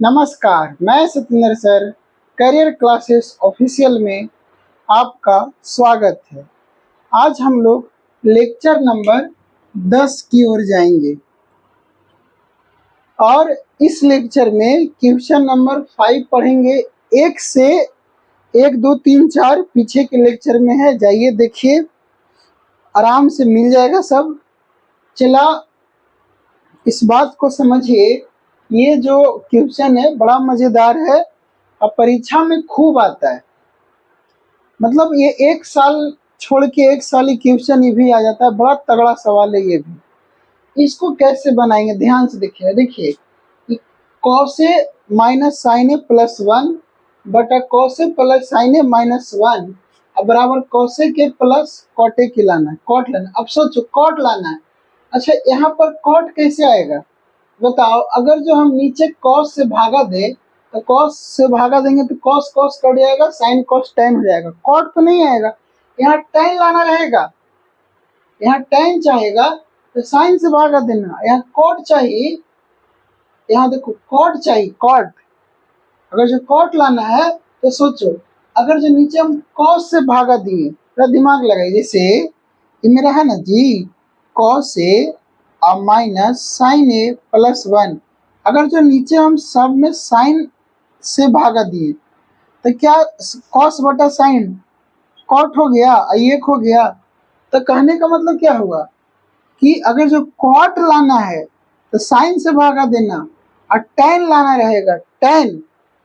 नमस्कार, मैं Satyendra sir career classes official में आपका स्वागत है। आज हम लोग लेक्चर नंबर 10 की ओर जाएंगे और इस लेक्चर में क्वेश्चन नंबर 5 पढ़ेंगे। एक से 1 2 3 4 पीछे के लेक्चर में है, जाइए देखिए, आराम से मिल जाएगा सब। चला इस बात को समझिए, ये जो क्वेश्चन है बड़ा मजेदार है और परीक्षा में खूब आता है। मतलब ये 1 साल छोड़ के 1 साल ही क्वेश्चन ये भी आ जाता है। बड़ा तगड़ा सवाल है ये भी। इसको कैसे बनाएंगे, ध्यान से देखिए। देखिए cos A minus sign A plus 1 बटा cos A plus sign A minus 1 अब बराबर कॉस ए के प्लस कॉट ए के लाना है, कॉट लाना। अब सोचो कॉट लाना है। अच्छा, यहाँ पर कॉट कैसे आएगा बताओ। अगर जो हम नीचे कॉस से भागा दे तो कॉस से भागा देंगे तो कॉस कॉस कट जाएगा, साइन कॉस टेन हो जाएगा। कॉट तो नहीं आएगा, यहाँ टेन लाना रहेगा। यहाँ टेन चाहेगा तो साइन से भागा देना। यहाँ कॉट चाहिए, यहाँ देखो कॉट चाहिए, कॉट। अगर जो कॉट लाना है तो सोचो, अगर जो नीचे हम कॉस से भागा दिए, थोड़ा दिमाग लगाइए। जैसे ये मेरा है ना जी, कॉस ए और माइनस साइन ए प्लस 1। अगर जो नीचे हम सब में साइन से भागा दिए तो क्या कॉस बटा साइन कॉट हो गया, एक हो गया। तो कहने का मतलब क्या हुआ कि अगर जो कॉट लाना है तो साइन से भागा देना और टेन लाना रहेगा, टेन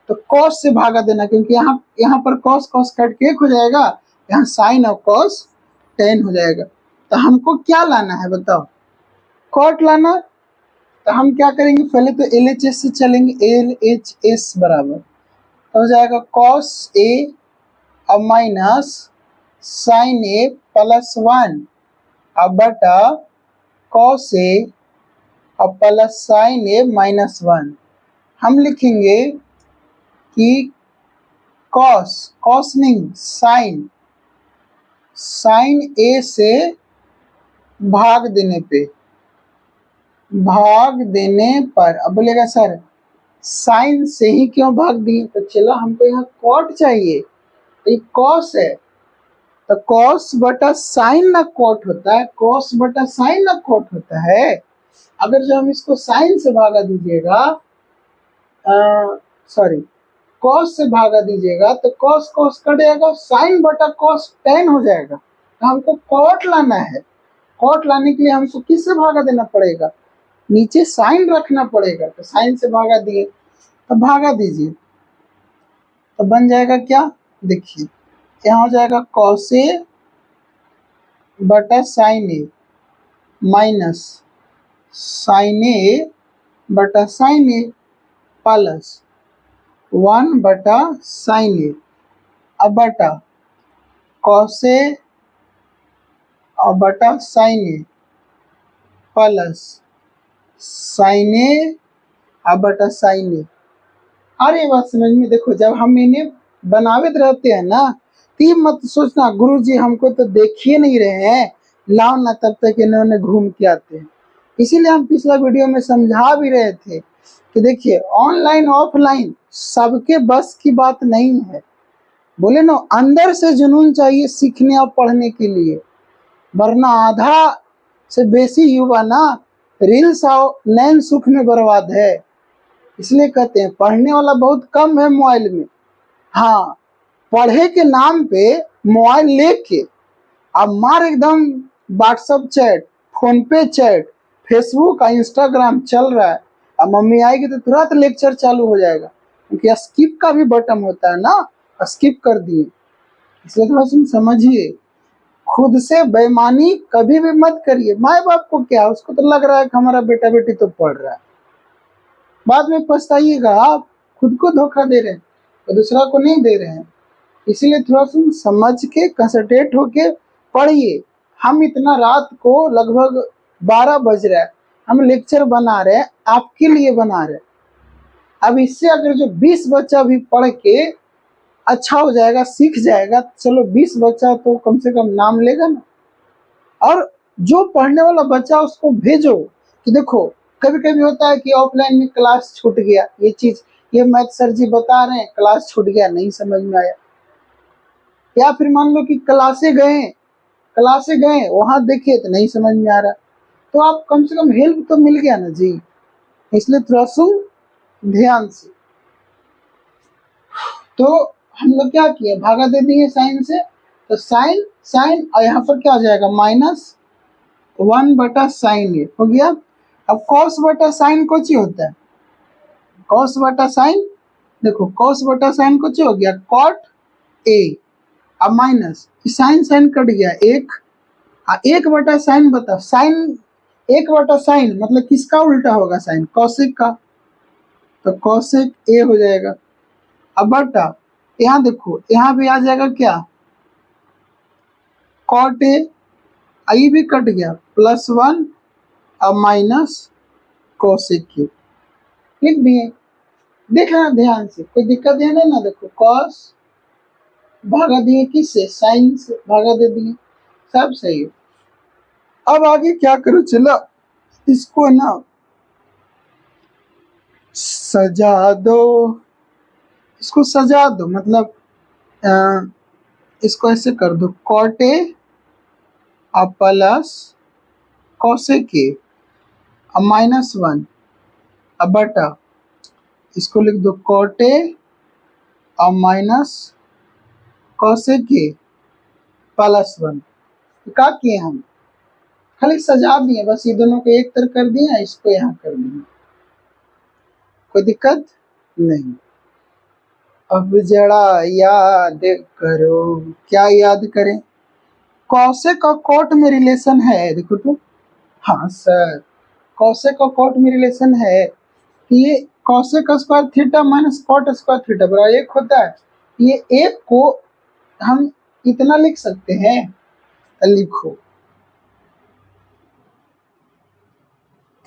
तो कॉस से भागा देना, क्योंकि यहाँ पर कॉस कॉस कट के एक हो जाएगा, यहाँ साइन और कॉस टेन हो जाएगा। तो हमको क्या लाना है बताओ, कॉट लाना। तो हम क्या करेंगे, पहले तो LHS से चलेंगे। LHS बराबर तो हो जाएगा कॉस ए और माइनस साइन ए प्लस 1 अब बटा कॉस ए और प्लस साइन ए माइनस 1। हम लिखेंगे कि कॉस, कॉस नहीं साइन, साइन ए से भाग देने पे, भाग देने पर। अब बोलेगा सर साइन से ही क्यों भाग दिए, तो चलो हमको यहाँ कॉट चाहिए, तो ये कॉस है तो कॉस बटा साइन ना कॉट होता है, कॉस बटा साइन ना कॉट होता है। अगर जो हम इसको साइन से भागा दीजिएगा, सॉरी कॉस से भागा दीजिएगा तो कॉस कॉस कट जाएगा, साइन बटा कॉस टेन हो जाएगा। तो हमको कॉट लाना है। कॉट लाने के लिए हमको किससे भागा देना पड़ेगा, नीचे साइन रखना पड़ेगा। तो साइन से भागा दिए तो भागा दीजिए, तो बन जाएगा क्या, देखिए यहाँ हो जाएगा कॉस ए बटा साइन ए माइनस साइन ए बटा साइन ए प्लस 1 बटा साइन ए अब बटा कॉस ए और बटा साइन ए प्लस साइन ए और बटा साइन ए। अरे बात समझ में, देखो जब हम इन्हें बनावित रहते हैं ना, तो मत सोचना गुरुजी हमको तो देख ही नहीं रहे हैं, लाओ ना तब तक इन्होंने घूम के आते हैं। इसीलिए हम पिछला वीडियो में समझा भी रहे थे कि देखिए ऑनलाइन ऑफलाइन सबके बस की बात नहीं है। बोले ना, अंदर से जुनून चाहिए सीखने और पढ़ने के लिए, वरना आधा से बेसी युवा ना रील्स और नैन सुख में बर्बाद है। इसलिए कहते हैं पढ़ने वाला बहुत कम है मोबाइल में। हाँ, पढ़े के नाम पे मोबाइल लेके अब मार एकदम व्हाट्सअप चैट, फोन पे चैट, फेसबुक और इंस्टाग्राम चल रहा है। अब मम्मी आएगी तो तुरंत लेक्चर चालू हो जाएगा, क्योंकि स्किप का भी बटन होता है ना, स्किप कर दिए। इसलिए थोड़ा सा समझिए, खुद से बेईमानी कभी भी मत करिए। माँ बाप को क्या, उसको तो लग रहा है कि हमारा बेटा बेटी तो पढ़ रहा है, बाद में पछताइएगा। आप खुद को धोखा दे रहे हैं और दूसरा को नहीं दे रहे हैं। इसीलिए थोड़ा सा समझ के कंसंट्रेट होके पढ़िए। हम इतना रात को लगभग 12 बज रहा है, हम लेक्चर बना रहे हैं, आपके लिए बना रहे हैं। अब इससे अगर जो 20 बच्चा भी पढ़ के अच्छा हो जाएगा, सीख जाएगा, चलो 20 बच्चा तो कम से कम नाम लेगा ना। और जो पढ़ने वाला बच्चा उसको भेजो कि देखो, कभी कभी होता है कि ऑफलाइन में क्लास छूट गया, ये चीज ये मैथ सर जी बता रहे हैं, क्लास छूट गया, नहीं समझ में आया। या फिर मान लो कि क्लासे गए वहां देखे तो नहीं समझ में आ रहा, तो आप कम से कम हेल्प तो मिल गया ना जी। इसलिए थोड़ा सुन ध्यान से। तो हम लोग क्या किए, भागा दे दिए साइन से, तो साइन साइन और यहाँ पर क्या हो जाएगा -1/sin ए हो गया। अब कॉस बटा साइन कुछ ही होता है, कॉस बटा साइन, देखो कॉस बटा साइन कुछ हो गया कॉट ए, अब माइनस साइन साइन कट गया एक, 1/sin बता साइन, 1/sin मतलब किसका उल्टा होगा साइन, कौशिक का, तो कौशिक ए हो जाएगा। अब बटा यहाँ देखो यहाँ भी आ जाएगा क्या कॉट ए, आई भी कट गया +1 अब माइनस कौशिक के, लिख दिए। देख लेना ध्यान से, कोई दिक्कत है नहीं ना। देखो कॉस भागा दिए किससे, साइन से भागा दे दिए, सब सही है। अब आगे क्या करो, चलो इसको ना सजा दो, इसको सजा दो, मतलब इसको ऐसे कर दो कॉट ए अब प्लस कौशिक के अब -1 अब बटा, इसको लिख दो कॉट ए अब माइनस कौशिक के +1। क्या किए हम, खाली सजा दिए, बस ये दोनों को एक तरफ कर दिए, इसको यहाँ कर दिए, कोई दिक्कत नहीं। अब जरा याद करो, क्या याद करें, कौशिक और कॉट में रिलेशन है, देखो तो, हाँ सर कौशिक और कॉट में रिलेशन है कि ये cosec square theta minus cot square theta बराबर 1 होता है। ये एक को हम इतना लिख सकते हैं, लिखो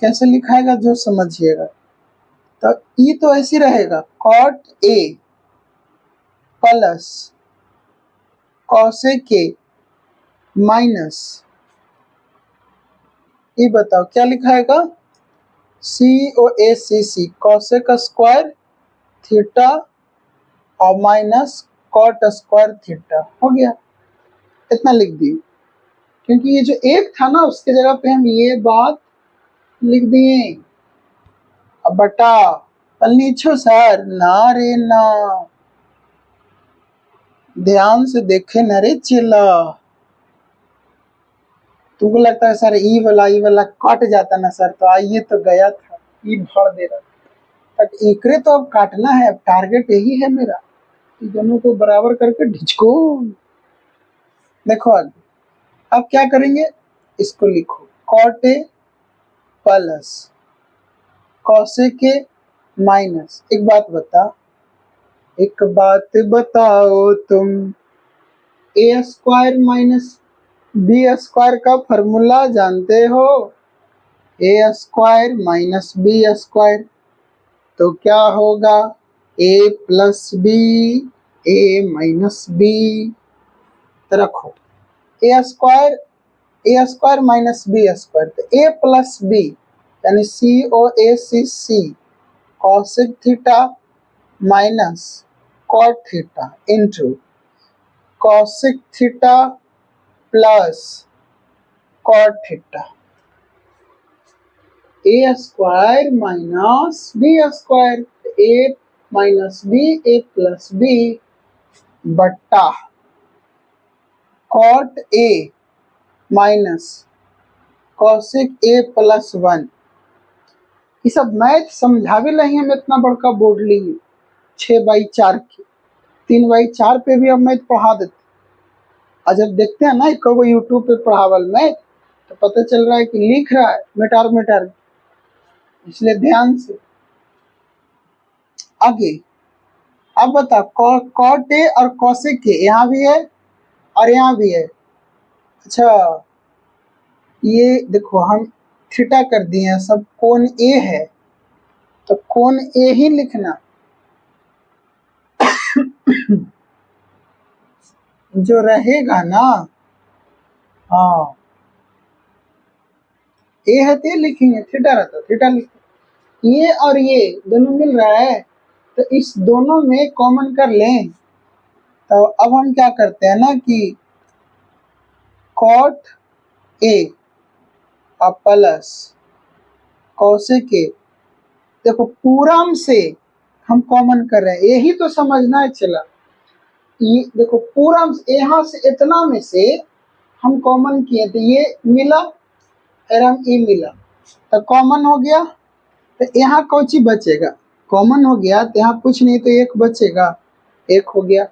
कैसे लिखाएगा जो समझिएगा, तो ये तो ऐसे रहेगा कॉट ए प्लस कौशिक के माइनस, ये बताओ क्या लिखाएगा COACC कौशिक स्क्वायर थीटा और माइनस कॉट स्क्वायर थीटा हो गया, इतना लिख दिए। क्योंकि ये जो एक था ना उसके जगह पे हम ये बात लिख दिए। अब बटा नीचो सर, ना रे ना, ध्यान से देखे न रे चिल्ला, तुमको लगता है सर ई वाला कट जाता ना सर, तो आइए तो गया था, ई भर दे रहा, बट एकरे तो अब काटना है, अब टारगेट यही है मेरा, दोनों को बराबर करके ढिचको। देखो आगे, अब क्या करेंगे, इसको लिखो कॉट ए प्लस कौशिक के माइनस, एक बात बताओ तुम, A square minus B square का फॉर्मूला जानते हो, A square minus B square, तो क्या होगा A plus B A minus B, तो रखो A square minus B square, तो ए प्लस बी यानी COACC cosec theta minus cot theta into cosec theta plus cot theta, A square minus B square, A minus B A plus B बट्टा cot A minus cosec A +1। ये सब math समझावे लगे हम इतना बड़का board लिए 6/4 के, 3/4 पे भी अब मैथ पढ़ा देते, और जब देखते हैं ना को यूट्यूब पे पढ़ावल मैथ, तो पता चल रहा है कि लिख रहा है मीटर, इसलिए ध्यान से आगे। अब बता कॉट ए और कौशिक के यहाँ भी है और यहाँ भी है, अच्छा ये देखो हम थीटा कर दिए हैं, सब कोण ए है तो कोण ए ही लिखना जो रहेगा ना, हाँ ए है तो लिखेंगे, थीटा रहता थीटा लिखते, ये और ये दोनों मिल रहा है तो इस दोनों में कॉमन कर लें। तो अब हम क्या करते हैं ना कि कॉट ए और प्लस कॉसेक ए, देखो पूरा से हम कॉमन कर रहे हैं, यही तो समझना है। चला ये देखो पूरा यहाँ से इतना में से हम कॉमन किए तो ये मिला और हम ये मिला तो कॉमन हो गया। तो यहाँ कौची बचेगा, कॉमन हो गया तो यहाँ कुछ नहीं तो एक बचेगा, एक हो गया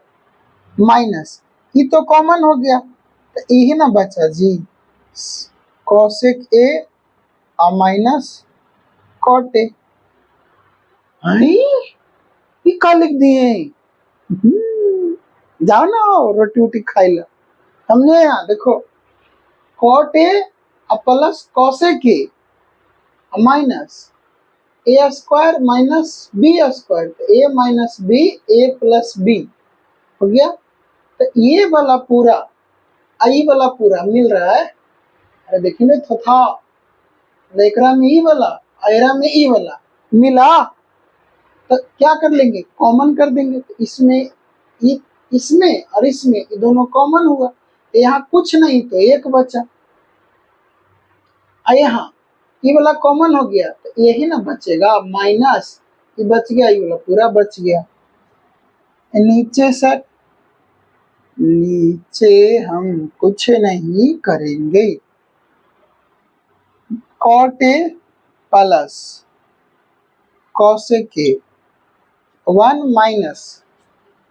माइनस ये तो कॉमन हो गया तो यही ना बचा जी, कॉसेक ए और माइनस कॉट ए। ये का लिख दिए, जाओ ना रोटी वोटी खाई ला। हमने यहाँ देखो cot A plus cosec A minus A square minus B square, तो A minus B A plus B हो गया। तो ये वाला पूरा आई वाला पूरा मिल रहा है, अरे देखिए ना था लेकरा में ई वाला आयरा में ई वाला मिला तो क्या कर लेंगे, कॉमन कर देंगे। तो इसमें और इसमें ये दोनों कॉमन हुआ, यहाँ कुछ नहीं तो एक बचा, यहाँ ये वाला कॉमन हो गया तो यही ना बचेगा माइनस, ये बच गया, ये वाला पूरा बच गया। नीचे सर, नीचे हम कुछ नहीं करेंगे, cot A plus cosec A 1 minus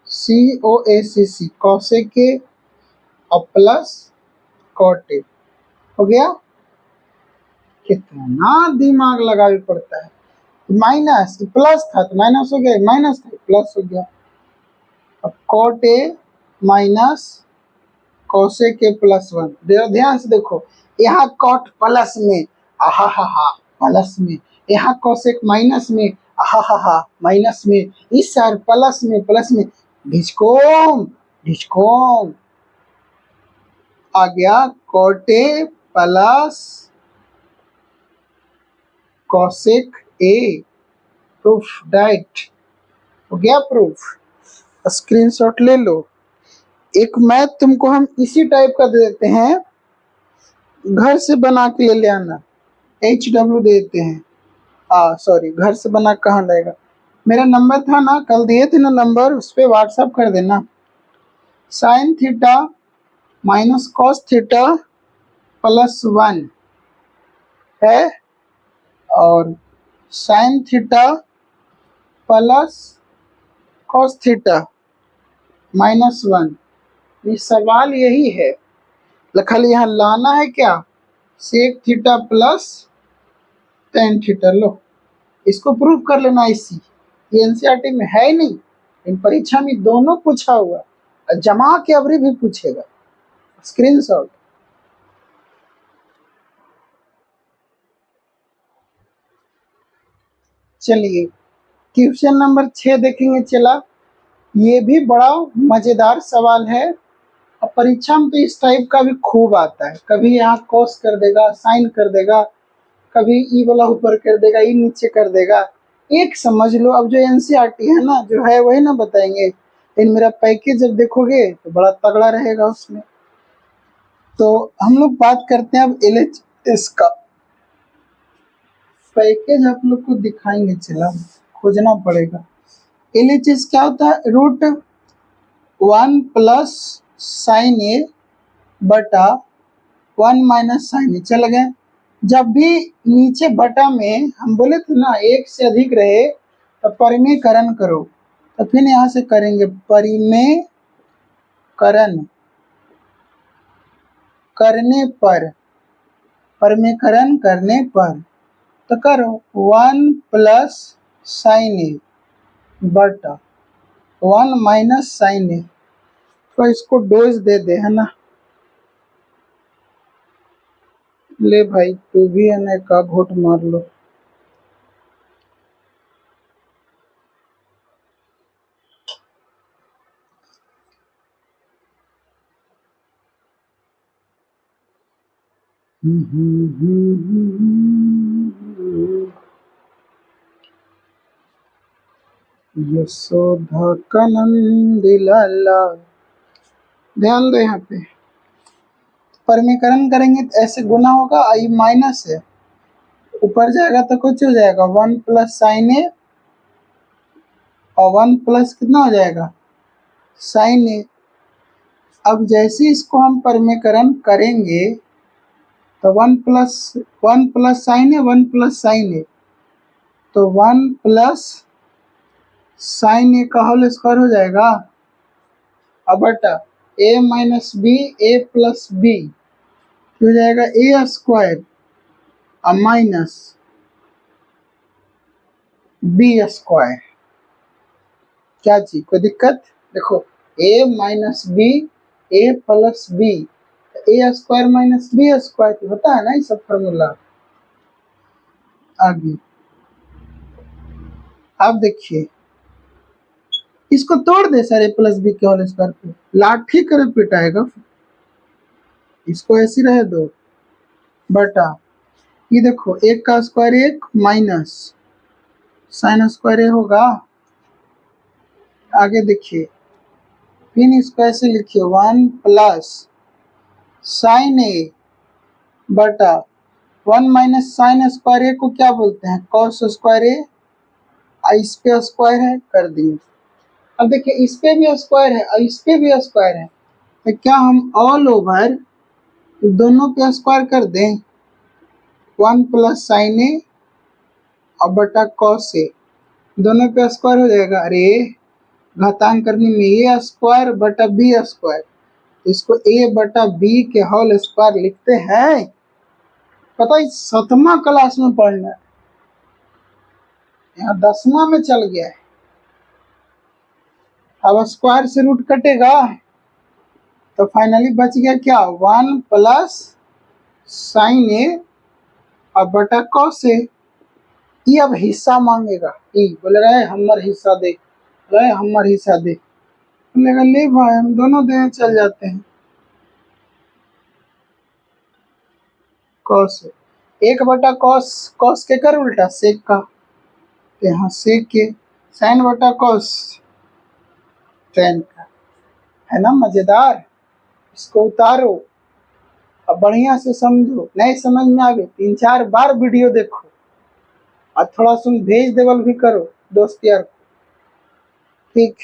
C O A C C cosec A और प्लस कॉट ए हो गया। कितना दिमाग लगाना पड़ता है, माइनस प्लस था तो माइनस हो गया, माइनस था प्लस हो गया। अब cot A minus cosec A plus 1, ध्यान से देखो यहाँ कॉट प्लस में आहा हा प्लस में, यहाँ कॉसेक माइनस में आहा हा माइनस में, इस सार प्लस में ढिचकोम ढिचकोम आ गया cot A plus cosec A, proof डाइट हो गया प्रूफ, स्क्रीनशॉट ले लो। एक मैथ तुमको हम इसी टाइप का दे देते हैं, घर से बना के ले आना, HW दे देते हैं, सॉरी घर से बना कहाँ लाएगा, मेरा नंबर था ना कल दिए थे ना नंबर, उस पर व्हाट्सअप कर देना। Sign theta minus cos theta plus 1 है और sine theta plus cos theta minus 1, ये सवाल यही है, खाली यहाँ लाना है क्या, sec theta plus tan theta, लो इसको प्रूव कर लेना। इसी ये एनसीईआरटी में है नहीं, इन परीक्षा में दोनों पूछा हुआ, जमा के अवरी भी पूछेगा, स्क्रीनशॉट। चलिए क्वेश्चन नंबर 6 देखेंगे। चला ये भी बड़ा मजेदार सवाल है, और परीक्षा में तो इस टाइप का भी खूब आता है, कभी यहाँ कॉस कर देगा, साइन कर देगा, कभी ई वाला ऊपर कर देगा, ई नीचे कर देगा, एक समझ लो। अब जो एनसीईआरटी है ना जो है वही ना बताएंगे, लेकिन मेरा पैकेज जब देखोगे तो बड़ा तगड़ा रहेगा उसमें। तो हम लोग बात करते हैं अब LHS का पैकेज, आप लोग को दिखाएंगे, चला खोजना पड़ेगा। LHS क्या होता है, √1 प्लस साइन ए बटा 1 माइनस साइन ए। चल गए, जब भी नीचे बटा में हम बोले थे ना एक से अधिक रहे तो परिमेयकरण करो, तो फिर यहाँ से करेंगे परिमेयकरण करने पर, परिमेयकरण करने पर तो करो 1 प्लस साइन ए बटा 1 माइनस साइन ए, तो इसको डोज दे दे है ना, ले भाई तू भी है ना का घोट मार लो। यशोधा का नंद लाला। ध्यान दो यहाँ पे, परमीकरण करेंगे तो ऐसे गुना होगा, आई माइनस है, ऊपर जाएगा तो कुछ हो जाएगा 1 प्लस साइन ए, और 1 प्लस कितना हो जाएगा साइन ए। अब जैसे इसको हम परमीकरण करेंगे तो 1 प्लस साइन ए, 1 प्लस साइन ए, तो 1 प्लस साइन ए का होल स्क्वायर हो जाएगा, अब बटा ए minus B, A plus B हो जाएगा ए स्क्वायर और माइनस बी स्क्वायर। क्या चीज कोई दिक्कत? देखो ए minus B, A plus B, A square minus B square होता है ना, ये सब फॉर्मूला। आगे अब देखिए, इसको तोड़ दे सर, ए प्लस बी के होल स्क्वायर पे, लाठी करे पिटाएगा। इसको ऐसे रहे दो, बटा ये देखो एक का स्क्वायर एक माइनस साइन स्क्वायर ए होगा। आगे देखिए, फिर इसको ऐसे लिखिए 1 प्लस साइन ए बटा 1 माइनस साइन स्क्वायर ए को क्या बोलते हैं, कॉस स्क्वायर ए, इस पे स्क्वायर है कर दिए। अब देखिए इस पे भी स्क्वायर है और इस पे भी स्क्वायर है, तो क्या हम ऑल ओवर दोनों पे स्क्वायर कर दें, 1 प्लस साइन ए और बटा कॉस ए, दोनों पे स्क्वायर हो जाएगा। अरे घातांक करने में ए स्क्वायर बटा बी स्क्वायर, इसको ए बटा बी के होल स्क्वायर लिखते हैं। पता है 7वां क्लास में पढ़ना है, यहाँ 10वां में चल गया है। अब स्क्वायर से रूट कटेगा तो फाइनली बच गया क्या, 1 प्लस साइन ए और बटा कॉस ए। ये अब हिस्सा मांगेगा, ये बोले रहे हमार हिस्सा दे, रहे हमार हिस्सा दे, बोलेगा ले भाई हम दोनों देने चल जाते हैं। कॉस एक बटा कॉस, कॉस के कर उल्टा सेक का, तो यहाँ सेक के, साइन बटा कॉस टेन का, है ना मजेदार। इसको उतारो अब बढ़िया से समझो, नहीं समझ में आवे 3-4 बार वीडियो देखो और थोड़ा सुन भेज देवल भी करो दोस्त यार को, ठीक।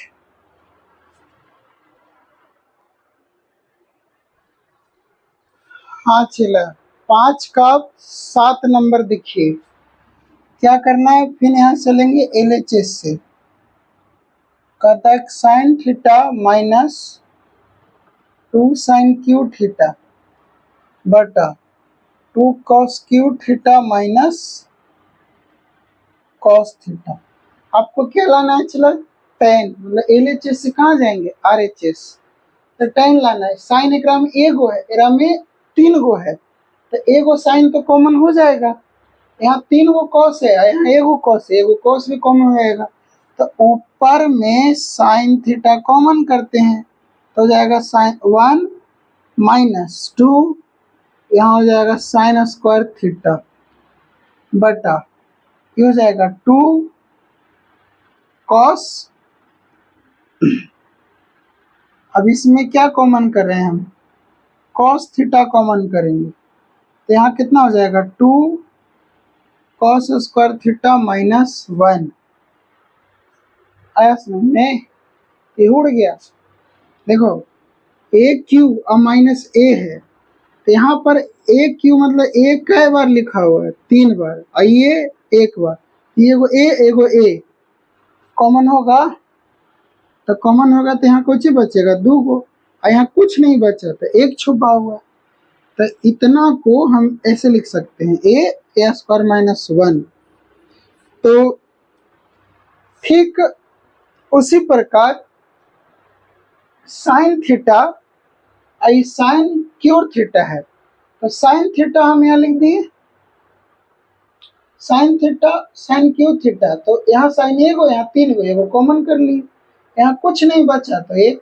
हाँ चला 5 का 7 नंबर देखिए, क्या करना है, फिर यहाँ चलेंगे LHS से। कहता है sine theta minus 2 sine cube theta बटा 2 cos cube theta minus cos theta. आपको क्या लाना है, चलो टेन, मतलब LHS से कहाँ जाएंगे RHS, तो टेन लाना है। साइन एकरा में एगो है, एकरा में 3 गो है, तो एगो साइन तो कॉमन हो जाएगा, यहाँ 3 गो कॉस है, यहाँ एगो कॉस है, एगो कॉस भी कॉमन हो जाएगा, तो ऊपर में साइन थीटा कॉमन करते हैं तो हो जाएगा साइन 1 माइनस 2, यहाँ हो जाएगा साइन स्क्वायर थीटा बटा ये हो जाएगा 2 कॉस। अब इसमें क्या कॉमन कर रहे हैं हम, कॉस थीटा कॉमन करेंगे, तो यहाँ कितना हो जाएगा 2 कॉस स्क्वायर थीटा माइनस 1। आया समझ में, ये उड़ गया। देखो ए क्यू और माइनस ए है, तो यहाँ पर ए क्यू मतलब ए कई बार लिखा हुआ है, 3 बार, और ये एक बार, ये एगो ए कॉमन होगा, तो कॉमन होगा तो यहाँ कुछ बचेगा 2 गो, और यहाँ कुछ नहीं बचा तो 1 छुपा हुआ, तो इतना को हम ऐसे लिख सकते हैं ए स्क्वायर माइनस 1। तो ठीक उसी प्रकार sine theta sine cure theta है, तो साइन थीटा हम यहाँ लिख दिए, sine theta sine cube theta, तो यहाँ साइन एगो, यहाँ 3 गो, एगो कॉमन कर लिए, यहाँ कुछ नहीं बचा तो 1,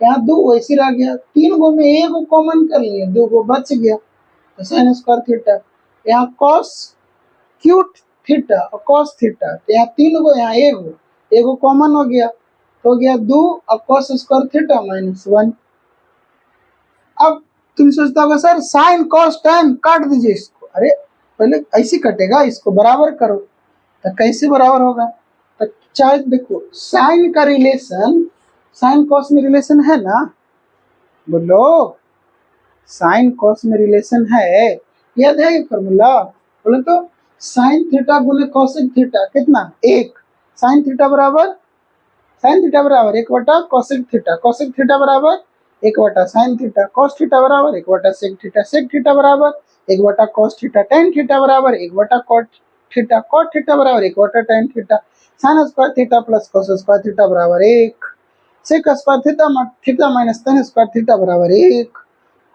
यहाँ 2 वैसे रह गया, 3 गो में एगो कॉमन कर लिए, 2 गो बच गया, तो साइन स्क्वायर थीटा। यहाँ कॉस क्यू थीटा और कॉस थीटा, तो यहाँ 3 गो, यहाँ एगो, एगो कॉमन हो गया, तो हो गया 2 और cos स्क्वायर थीटा माइनस 1। अब तुम सोचता होगा सर साइन कॉस tan काट दीजिए इसको, अरे पहले ऐसे कटेगा, इसको बराबर करो, तो कैसे बराबर होगा? तो चाहे देखो साइन का रिलेशन साइन कॉस में रिलेशन है ना, बोलो साइन कॉस में रिलेशन है, याद है ये फॉर्मूला? बोले तो साइन थीटा गुने कॉसेक थीटा कितना 1, साइन थीटा बराबर 1 बटा कॉसेक थीटा बराबर 1 बटा साइन थीटा, कॉस थीटा बराबर 1 बटा सेक थीटा बराबर 1 बटा कॉस थीटा, टेन थीटा बराबर 1 बटा कॉट थीटा बराबर 1 बटा tan theta, sine square theta plus cos square theta बराबर 1, sec square theta minus tan square theta बराबर 1,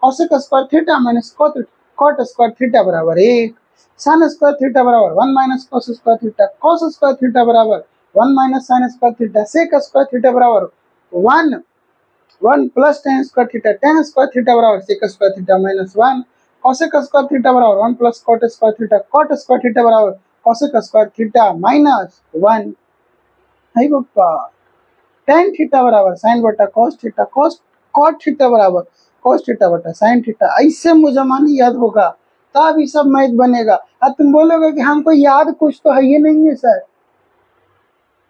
cosec square theta minus cot square theta बराबर 1, sign square theta बराबर 1 minus cos square theta बराबर 1 minus sine square theta, sec square theta बराबर 1 plus tan square theta बराबर sec square theta minus 1, cosec square theta बराबर 1 plus cot square theta बराबर cosec square theta minus 1 है पप्पा। Tan theta बराबर sine बटा cos theta, cot theta बराबर cos theta बटा साइन थीटा। ऐसे मुझे मानी याद होगा तब ये सब मैथ बनेगा। अब तुम बोलोगे कि हमको याद कुछ तो है ये नहीं है सर,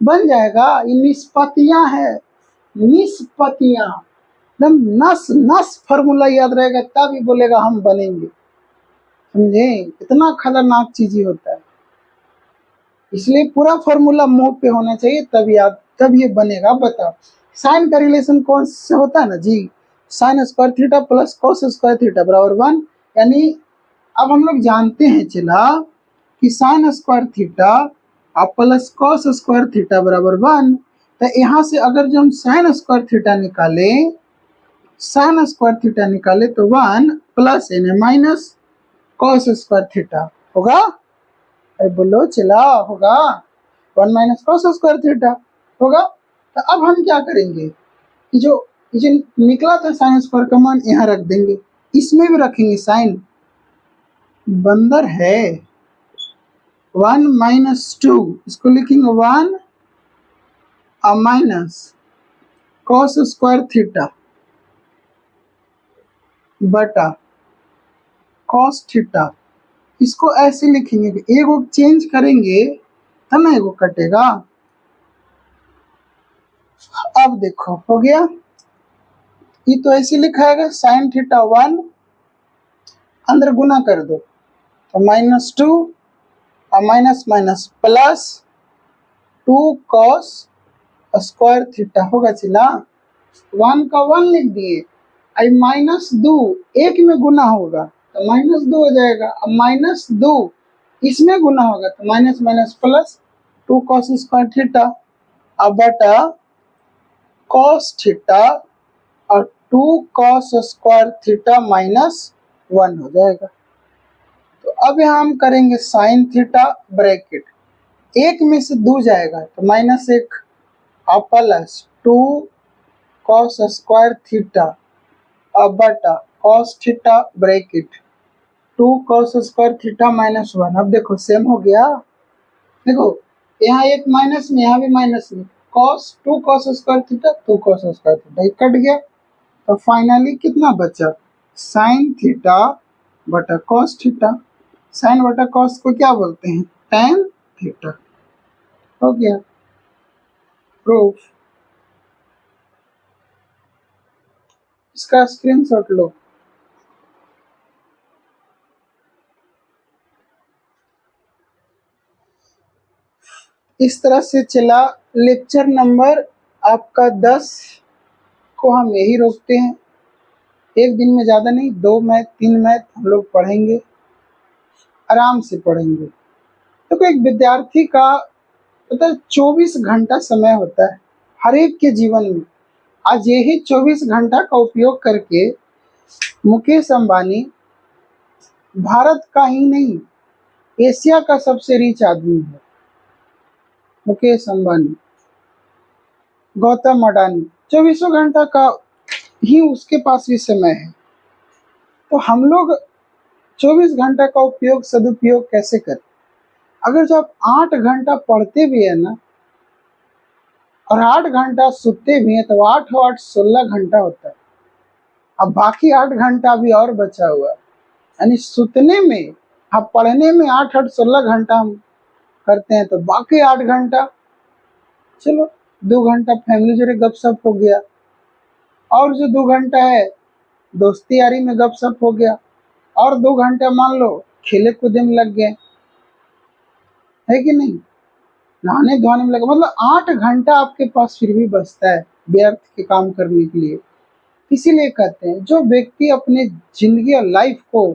बन जाएगा, ये निष्पत्तियां है, निष्पत्तियां एकदम नस नस फॉर्मूला याद रहेगा तब ही बोलेगा हम बनेंगे, समझे? इतना खतरनाक चीज ही होता है, इसलिए पूरा फॉर्मूला मुंह पे होना चाहिए तब याद, तब ये बनेगा। बताओ साइन का रिलेशन कौन से होता है ना जी, sine square theta plus cos square theta बराबर 1, यानी अब हम लोग जानते हैं चला कि साइन स्क्वायर थीटा और प्लस कॉस स्क्वायर थीटा बराबर 1, तो यहाँ से अगर जो हम साइन स्क्वायर थीटा निकाले तो 1 प्लस यानी माइनस कॉस स्क्वायर थीटा होगा, अरे बोलो चला होगा, 1 माइनस कॉस स्क्वायर थीटा होगा। तो अब हम क्या करेंगे, जो निकला था साइन स्क्वायर का मान यहाँ रख देंगे, इसमें भी रखेंगे साइन, बंदर है। 1 माइनस 2 इसको लिखेंगे 1 और माइनस कॉस स्क्वायर थीटा बटा कॉस थीटा, इसको ऐसे लिखेंगे कि एगो चेंज करेंगे तब ना एगो कटेगा। अब देखो हो गया, ये तो ऐसे लिखा है साइन थीटा 1 अंदर गुना कर दो तो माइनस 2 और minus minus plus 2 cos square theta होगा चला, 1 का 1 लिख दिए, आई माइनस 2 एक में गुना होगा तो माइनस 2 हो जाएगा, अब माइनस 2 इसमें गुना होगा तो minus minus plus 2 cos square theta, अब बटा कॉस थीटा और 2 कॉस स्क्वायर थीटा माइनस 1 हो जाएगा। तो अब यहाँ हम करेंगे साइन थीटा ब्रैकेट, एक में से 2 जाएगा तो माइनस 1 और प्लस 2 कॉस स्क्वायर थीटा अब बटा cos theta bracket 2 cos square theta minus 1। अब देखो सेम हो गया, देखो यहाँ एक माइनस में यहाँ भी माइनस में, cos 2 cos square theta 2 cos square theta cut गया, तो फाइनली कितना बचा, साइन थीटा बटा कॉस थीटा, साइन बटा कॉस को क्या बोलते हैं, टेन थीटा। हो गया प्रूफ, इसका स्क्रीनशॉट लो। इस तरह से चला लेक्चर नंबर आपका 10 को हम यही रोकते हैं, एक दिन में ज़्यादा नहीं, 2 मैथ 3 मैथ हम लोग पढ़ेंगे, आराम से पढ़ेंगे। तो एक विद्यार्थी का मतलब 24 घंटा समय होता है हर एक के जीवन में, आज यही 24 घंटा का उपयोग करके मुकेश अंबानी भारत का ही नहीं एशिया का सबसे रिच आदमी है। मुकेश अंबानी, गौतम अडानी, 24 घंटा का ही उसके पास भी समय है। तो हम लोग 24 घंटा का उपयोग सदुपयोग कैसे करें? अगर जो आप 8 घंटा पढ़ते भी है ना और 8 घंटा सोते भी हैं तो 8 और 8 16 घंटा होता है। अब बाकी 8 घंटा अभी और बचा हुआ है, यानी सुतने में, अब पढ़ने में 8 और 16 घंटा हम करते हैं, तो बाकी 8 घंटा चलो 2 घंटा फैमिली जोड़े गपशप हो गया, और जो 2 घंटा है दोस्ती यारी में गपशप हो गया, और 2 घंटा मान लो खेले कूदे में लग गए, है कि नहीं, नहाने धोने में लगे, मतलब 8 घंटा आपके पास फिर भी बचता है व्यर्थ के काम करने के लिए। इसीलिए कहते हैं जो व्यक्ति अपने जिंदगी और लाइफ को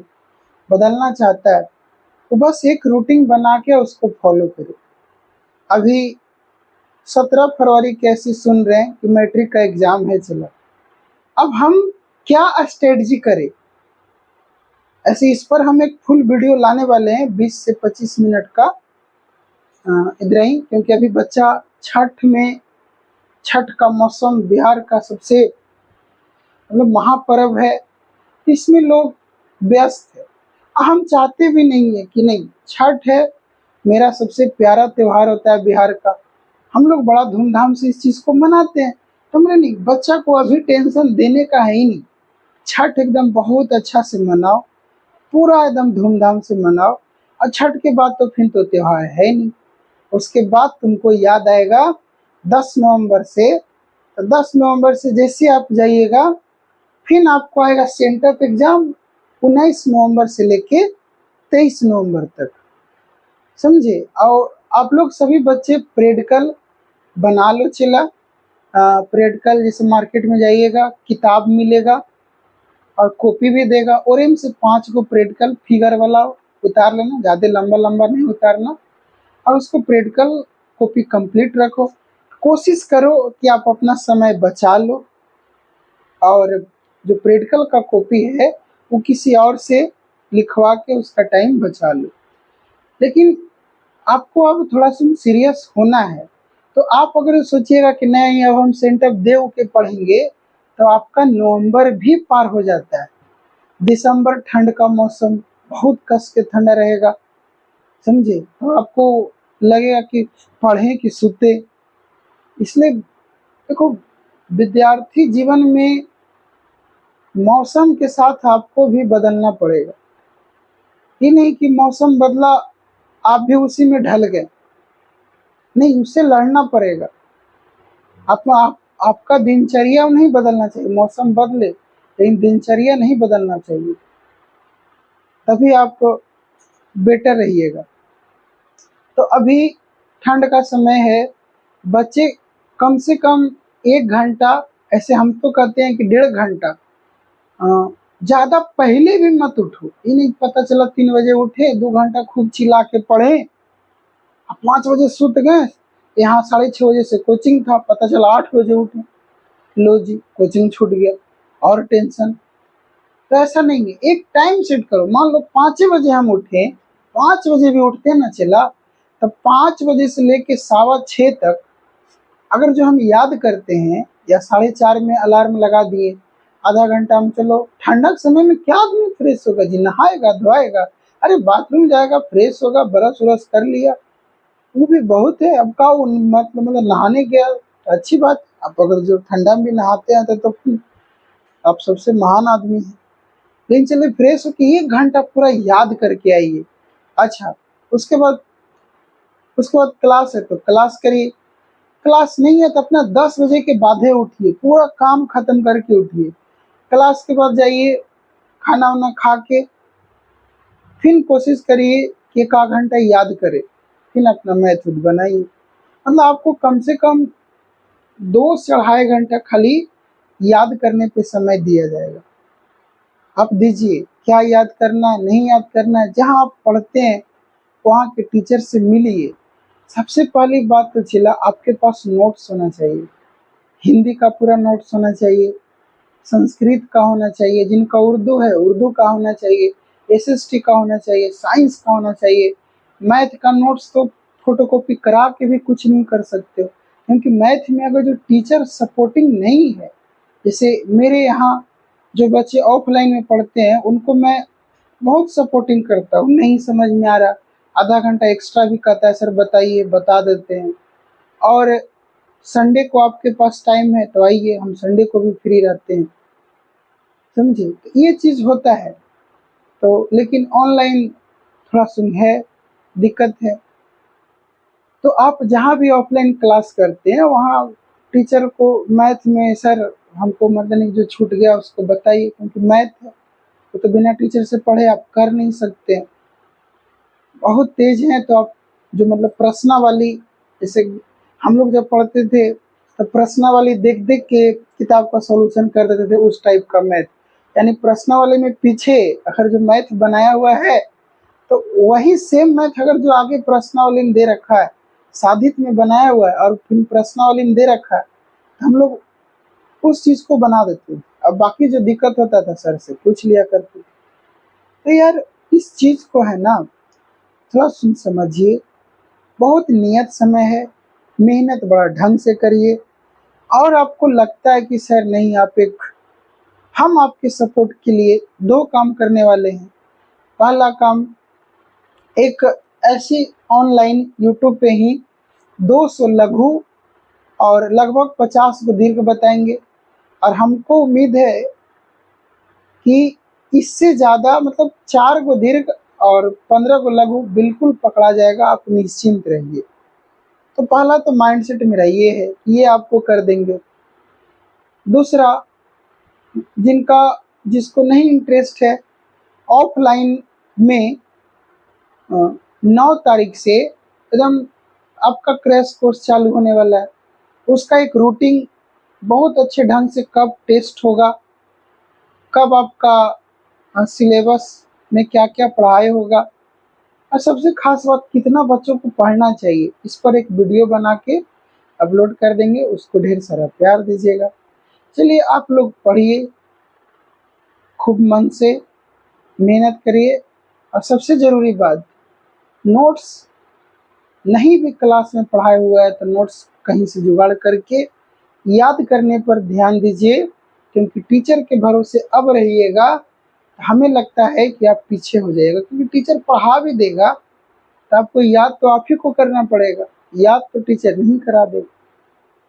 बदलना चाहता है वो बस एक रूटीन बना के उसको फॉलो करे। अभी 17 फरवरी कैसे सुन रहे हैं कि मैट्रिक का एग्जाम है, चला अब हम क्या स्ट्रेटजी करें, ऐसे इस पर हम एक फुल वीडियो लाने वाले हैं 20 से 25 मिनट का इधर ही, क्योंकि अभी बच्चा छठ का मौसम बिहार का सबसे मतलब महापर्व है, इसमें लोग व्यस्त है। हम चाहते भी नहीं है कि नहीं, छठ है मेरा सबसे प्यारा त्योहार होता है बिहार का, हम लोग बड़ा धूमधाम से इस चीज़ को मनाते हैं, तो हमने नहीं, बच्चा को अभी टेंशन देने का है ही नहीं, छठ एकदम बहुत अच्छा से मनाओ, पूरा एकदम धूमधाम से मनाओ, और छठ के बाद तो फिर तो त्योहार है नहीं, उसके बाद तुमको याद आएगा 10 नवंबर से, तो 10 नवंबर से जैसे आप जाइएगा फिर आपको आएगा सेंटर एग्जाम 19 नवंबर से लेके 23 नवंबर तक, समझे। और आप लोग सभी बच्चे प्रैक्टिकल बना लो, चला प्रैक्टिकल जैसे मार्केट में जाइएगा किताब मिलेगा और कॉपी भी देगा, और इन से 5 को प्रैक्टिकल फिगर वाला उतार लेना, ज़्यादा लंबा लंबा नहीं उतारना, और उसको प्रैक्टिकल कॉपी कंप्लीट रखो। कोशिश करो कि आप अपना समय बचा लो, और जो प्रैक्टिकल का कॉपी है वो किसी और से लिखवा के उसका टाइम बचा लो। लेकिन आपको अब थोड़ा सा सीरियस होना है, तो आप अगर सोचिएगा कि नहीं अब हम सेंटर दे के पढ़ेंगे, तो आपका नवंबर भी पार हो जाता है, दिसंबर ठंड का मौसम बहुत कस के ठंडा रहेगा, समझे, तो आपको लगेगा कि पढ़ें कि सूते। इसलिए देखो, विद्यार्थी जीवन में मौसम के साथ आपको भी बदलना पड़ेगा, ये नहीं कि मौसम बदला आप भी उसी में ढल गए, नहीं, उससे लड़ना पड़ेगा। आपका दिनचर्या नहीं बदलना चाहिए, मौसम बदले लेकिन दिनचर्या नहीं बदलना चाहिए, तभी आप बेटर रहिएगा। तो अभी ठंड का समय है, बच्चे कम से कम 1 घंटा, ऐसे हम तो कहते हैं कि 1.5 घंटा, ज़्यादा पहले भी मत उठो, ये नहीं पता चला 3 बजे उठे, 2 घंटा खूब चिल्ला के पढ़े, 5 बजे सुत गए, यहाँ 6:30 बजे से कोचिंग था, पता चला 8 बजे उठे, लो जी कोचिंग छूट गया, और टेंशन। तो ऐसा नहीं है, एक टाइम सेट करो, मान लो 5 बजे हम उठे, 5 बजे भी उठते हैं ना चला, तब 5 बजे से लेके 6:15 तक अगर जो हम याद करते हैं, या 4:30 में अलार्म लगा दिए, आधा घंटा हम, चलो ठंडक समय में क्या आदमी फ्रेश होगा जी, नहाएगा धोएगा, अरे बाथरूम जाएगा फ्रेश होगा, ब्रश व्रश कर लिया, वो भी बहुत है। अब का मतलब नहाने गया तो अच्छी बात, आप अगर जो ठंडा में नहाते हैं तो फिर आप सबसे महान आदमी हैं, लेकिन चलिए फ्रेश होकर 1 घंटा पूरा याद करके आइए। अच्छा, उसके बाद क्लास है तो क्लास करिए, क्लास नहीं है तो अपना 10 बजे के बाद ही उठिए, पूरा काम खत्म करके उठिए, क्लास के बाद जाइए, खाना वाना खा के फिर कोशिश करिए कि 1 घंटा याद करें, फिर अपना मैथ बनाइए, मतलब आपको कम से कम 2 से 2.5 घंटा खाली याद करने पे समय दिया जाएगा। आप दीजिए, क्या याद करना है नहीं याद करना है, जहाँ आप पढ़ते हैं वहाँ के टीचर से मिलिए। सबसे पहली बात तो चला, आपके पास नोट्स होना चाहिए, हिंदी का पूरा नोट्स होना चाहिए, संस्कृत का होना चाहिए, जिनका उर्दू है उर्दू का होना चाहिए, एसएसटी का होना चाहिए, साइंस का होना चाहिए। मैथ का नोट्स तो फोटोकॉपी करा के भी कुछ नहीं कर सकते हो, क्योंकि मैथ में अगर जो टीचर सपोर्टिंग नहीं है, जैसे मेरे यहाँ जो बच्चे ऑफलाइन में पढ़ते हैं उनको मैं बहुत सपोर्टिंग करता हूँ, नहीं समझ में आ रहा, आधा घंटा एक्स्ट्रा भी कहता है सर बताइए, बता देते हैं। और संडे को आपके पास टाइम है तो आइए, हम संडे को भी फ्री रहते हैं, समझे। तो ये चीज़ होता है। तो लेकिन ऑनलाइन थोड़ा सुन है, दिक्कत है। तो आप जहाँ भी ऑफलाइन क्लास करते हैं वहाँ टीचर को मैथ में सर हमको मतलब नहीं जो छूट गया उसको बताइए, क्योंकि मैथ है तो बिना टीचर से पढ़े आप कर नहीं सकते। बहुत तेज हैं तो आप जो मतलब प्रश्नावली, जैसे हम लोग जब पढ़ते थे तो प्रश्नावली देख देख के किताब का सॉल्यूशन कर देते थे, उस टाइप का मैथ। यानी प्रश्नावली में पीछे अगर जो मैथ बनाया हुआ है तो वही सेम मैथ अगर जो आगे प्रश्नावली में दे रखा है, साधित में बनाया हुआ है और फिर प्रश्नावली में दे रखा है, तो हम लोग उस चीज को बना देते थे। अब बाकी जो दिक्कत होता था सर से पूछ लिया करते थे। तो यार इस चीज को है ना थोड़ा सुन समझिए, बहुत नियत समय है, मेहनत बड़ा ढंग से करिए। और आपको लगता है कि सर नहीं आप एक, हम आपके सपोर्ट के लिए दो काम करने वाले हैं। पहला काम, एक ऐसी ऑनलाइन यूट्यूब पे ही 200 लघु और लगभग 50 को दीर्घ बताएंगे, और हमको उम्मीद है कि इससे ज़्यादा मतलब 4 को दीर्घ और 15 को लघु बिल्कुल पकड़ा जाएगा, आप निश्चिंत रहिए। तो पहला तो माइंडसेट मेरा ये है, ये आपको कर देंगे। दूसरा, जिनका जिसको नहीं इंटरेस्ट है, ऑफलाइन में 9 तारीख से एकदम आपका क्रैश कोर्स चालू होने वाला है। उसका एक रूटीन बहुत अच्छे ढंग से, कब टेस्ट होगा, कब आपका सिलेबस में क्या क्या पढ़ाई होगा, और सबसे खास बात कितना बच्चों को पढ़ना चाहिए, इस पर एक वीडियो बना के अपलोड कर देंगे, उसको ढेर सारा प्यार दीजिएगा। चलिए आप लोग पढ़िए, खूब मन से मेहनत करिए। और सबसे ज़रूरी बात, नोट्स नहीं भी क्लास में पढ़ाया हुआ है तो नोट्स कहीं से जुगाड़ करके याद करने पर ध्यान दीजिए, क्योंकि टीचर के भरोसे अब रहिएगा हमें लगता है कि आप पीछे हो जाएगा, क्योंकि टीचर पढ़ा भी देगा तो आपको याद तो आप ही को करना पड़ेगा, याद तो टीचर नहीं करा देगा।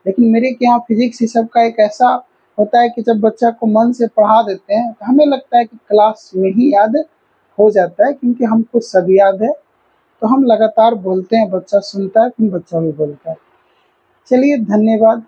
लेकिन मेरे के यहाँ फिजिक्स ही सबका एक ऐसा होता है कि जब बच्चा को मन से पढ़ा देते हैं तो हमें लगता है कि क्लास में ही याद हो जाता है, क्योंकि हमको सब याद है। तो हम लगातार बोलते हैं, बच्चा सुनता है, फिर बच्चा भी बोलता है। चलिए धन्यवाद।